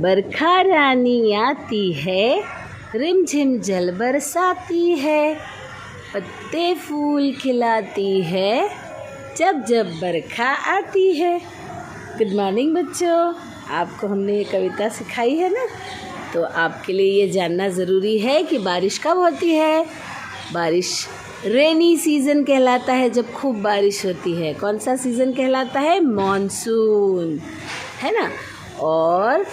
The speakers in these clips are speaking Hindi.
बरखा रानी आती है, रिमझिम जल बरसाती है, पत्ते फूल खिलाती है, जब जब बरखा आती है। गुड मॉर्निंग बच्चों, आपको हमने ये कविता सिखाई है ना, तो आपके लिए ये जानना ज़रूरी है कि बारिश कब होती है। बारिश रेनी सीज़न कहलाता है, जब खूब बारिश होती है। कौन सा सीज़न कहलाता है? मॉनसून, है ना। और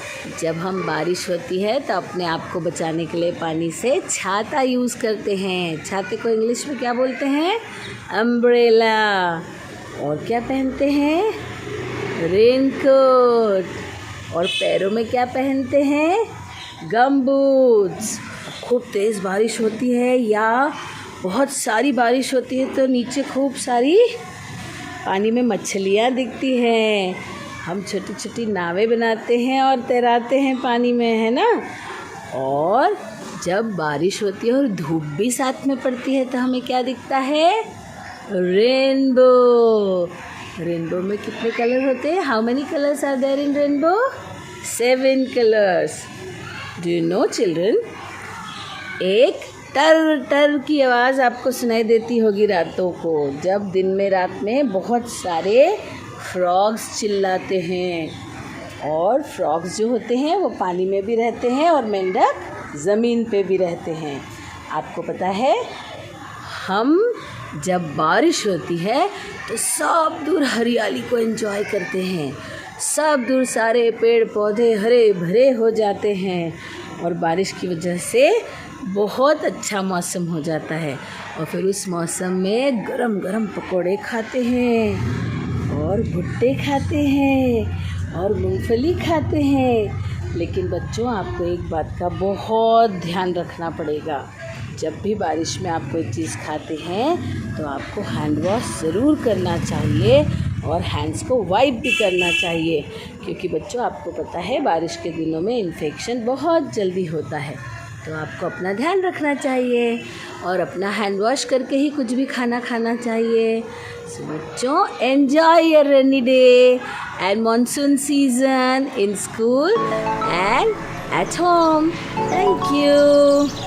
जब हम बारिश होती है तो अपने आप को बचाने के लिए पानी से छाता यूज़ करते हैं। छाते को इंग्लिश में क्या बोलते हैं? अम्ब्रेला। और क्या पहनते हैं? रेनकोट। और पैरों में क्या पहनते हैं? गमबूट्स। खूब तेज़ बारिश होती है या बहुत सारी बारिश होती है तो नीचे खूब सारी पानी में मछलियाँ दिखती हैं। हम छोटी छोटी नावें बनाते हैं और तैराते हैं पानी में, है ना। और जब बारिश होती है और धूप भी साथ में पड़ती है तो हमें क्या दिखता है? रेनबो। रेनबो में कितने कलर होते हैं? How many colours are there in rainbow? 7 colours. Do you know children? एक टर टर की आवाज़ आपको सुनाई देती होगी रातों को, जब दिन में रात में बहुत सारे फ्रॉग्स चिल्लाते हैं। और फ्रॉग्स जो होते हैं वो पानी में भी रहते हैं और मेंढक ज़मीन पे भी रहते हैं। आपको पता है, हम जब बारिश होती है तो सब दूर हरियाली को एंजॉय करते हैं। सब दूर सारे पेड़ पौधे हरे भरे हो जाते हैं और बारिश की वजह से बहुत अच्छा मौसम हो जाता है। और फिर उस मौसम में गरम गरम पकोड़े खाते हैं और भुट्टे खाते हैं और मूंगफली खाते हैं। लेकिन बच्चों, आपको एक बात का बहुत ध्यान रखना पड़ेगा। जब भी बारिश में आप कोई चीज़ खाते हैं तो आपको हैंड वॉश ज़रूर करना चाहिए और हैंड्स को वाइप भी करना चाहिए, क्योंकि बच्चों आपको पता है बारिश के दिनों में इन्फेक्शन बहुत जल्दी होता है। तो आपको अपना ध्यान रखना चाहिए और अपना हैंड वॉश करके ही कुछ भी खाना खाना चाहिए। सो बच्चों, enjoy your rainy day and monsoon season in school and at home. Thank you.